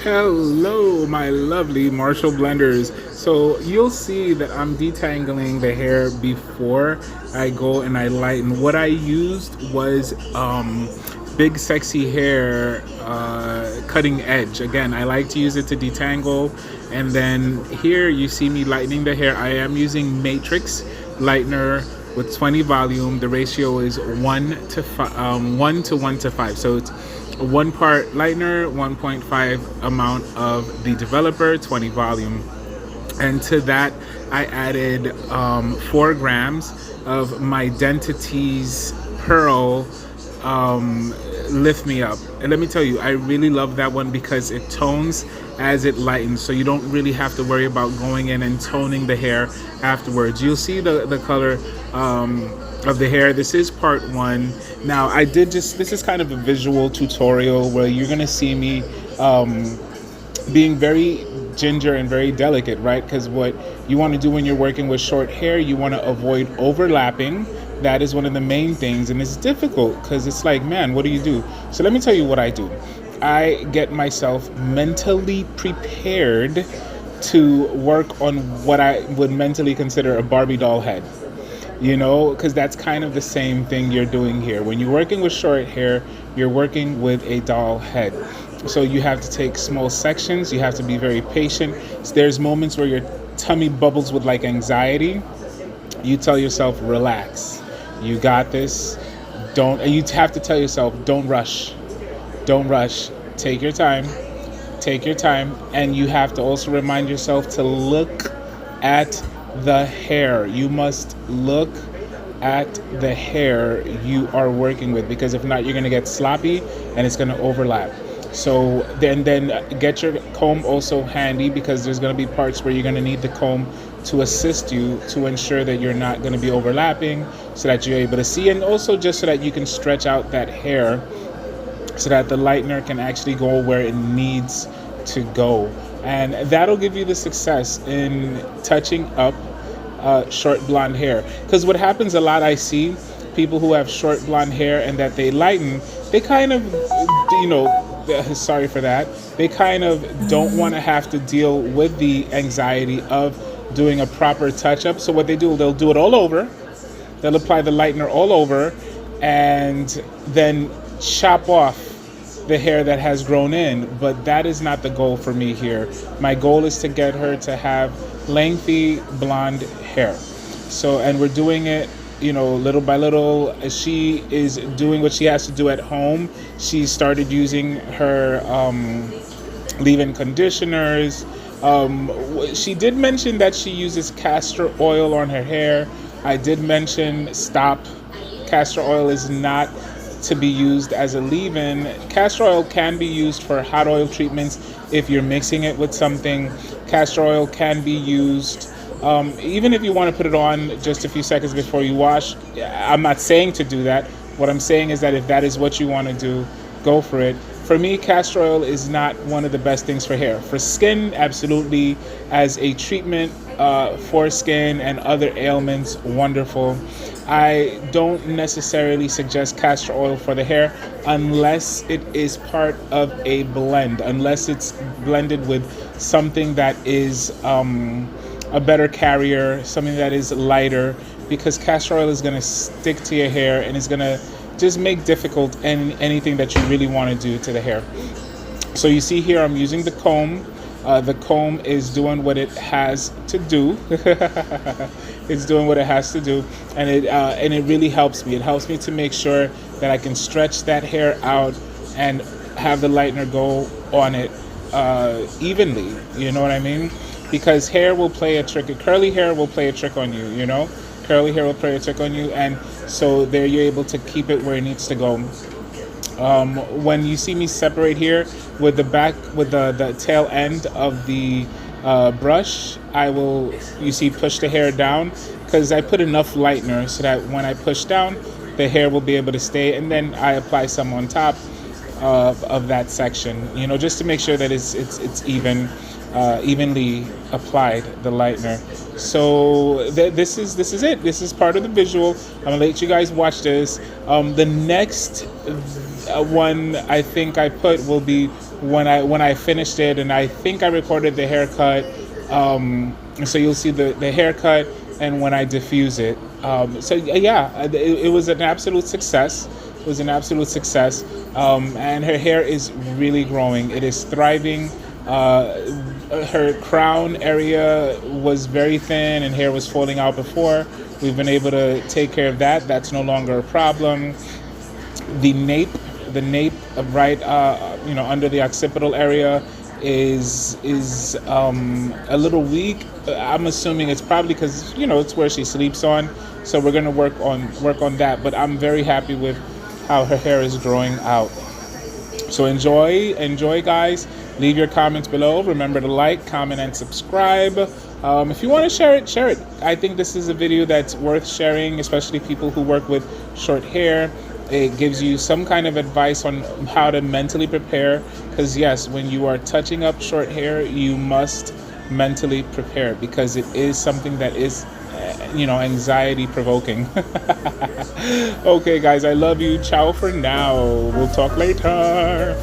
Hello, my lovely Marshall blenders. So you'll see that I'm detangling the hair before I go and I lighten. What I used was big sexy hair cutting edge. Again, I like to use it to detangle. And then here you see me lightening the hair. I am using Matrix lightener with 20 volume. The ratio is 1 to 1 to 5. So it's one part lightener, 1.5 amount of the developer, 20 volume. And to that, I added 4 grams of my Dentity's Pearl Lift Me Up. And let me tell you, I really love that one because it tones as it lightens. So you don't really have to worry about going in and toning the hair afterwards. You'll see the color of the hair. This is part 1. Now this is kind of a visual tutorial where you're gonna see me being very ginger and very delicate, right? Because what you want to do when you're working with short hair, you want to avoid overlapping. That is one of the main things, and it's difficult because it's like, man, what do you do? So let me tell you what I do. I get myself mentally prepared to work on what I would mentally consider a Barbie doll head. Because that's kind of the same thing you're doing here. When you're working with short hair, you're working with a doll head. So you have to take small sections. You have to be very patient. So there's moments where your tummy bubbles with like anxiety. You tell yourself, relax. You got this. And you have to tell yourself, don't rush. Don't rush. Take your time. Take your time. And you have to also remind yourself to look at the hair. You must look at the hair you are working with, because if not, you're going to get sloppy and it's going to overlap. So then get your comb also handy, because there's going to be parts where you're going to need the comb to assist you to ensure that you're not going to be overlapping, so that you're able to see, and also just so that you can stretch out that hair so that the lightener can actually go where it needs to go. And that'll give you the success in touching up short blonde hair. Because what happens a lot, I see people who have short blonde hair and that they lighten, they kind of, sorry for that, they kind of don't want to have to deal with the anxiety of doing a proper touch-up. So what they do, they'll do it all over. They'll apply the lightener all over and then chop off the hair that has grown in. But that is not the goal for me here. My goal is to get her to have lengthy blonde hair. So, and we're doing it, little by little. She is doing what she has to do at home. She started using her leave-in conditioners. She did mention that she uses castor oil on her hair. I did mention stop. Castor oil is not to be used as a leave-in. Castor oil can be used for hot oil treatments if you're mixing it with something. Castor oil can be used even if you want to put it on just a few seconds before you wash. I'm not saying to do that. What I'm saying is that if that is what you want to do, go for it. For me, castor oil is not one of the best things for hair. For skin, absolutely. As a treatment for skin and other ailments, wonderful. I don't necessarily suggest castor oil for the hair unless it is part of a blend, unless it's blended with something that is a better carrier, something that is lighter, because castor oil is going to stick to your hair and it's going to just make difficult anything that you really want to do to the hair. So you see here I'm using the comb. The comb is doing what it has to do. It's doing what it has to do, and it really helps me. It helps me to make sure that I can stretch that hair out and have the lightener go on it evenly. You know what I mean? Because hair will play a trick. Curly hair will play a trick on you. Curly hair will play a trick on you, and so there you're able to keep it where it needs to go. When you see me separate here with the tail end of the brush, I will, push the hair down, because I put enough lightener so that when I push down, the hair will be able to stay, and then I apply some on top of that section, just to make sure that it's evenly applied, the lightener. So this is it. This is part of the visual. I'm gonna let you guys watch this. The next one I think I put will be when I finished it, and I think I recorded the haircut. So you'll see the haircut and when I diffuse it. So yeah, it was an absolute success. It was an absolute success. And her hair is really growing. It is thriving. Her crown area was very thin and hair was falling out before. We've been able to take care of that. That's no longer a problem. The nape right, under the occipital area is a little weak. I'm assuming it's probably because it's where she sleeps on. So we're gonna work on that. But I'm very happy with how her hair is growing out. So enjoy, guys. Leave your comments below. Remember to like, comment, and subscribe. If you want to share it. I think this is a video that's worth sharing, especially people who work with short hair. It gives you some kind of advice on how to mentally prepare. Because yes, when you are touching up short hair, you must mentally prepare because it is something that is, anxiety provoking. Okay, guys, I love you. Ciao for now. We'll talk later.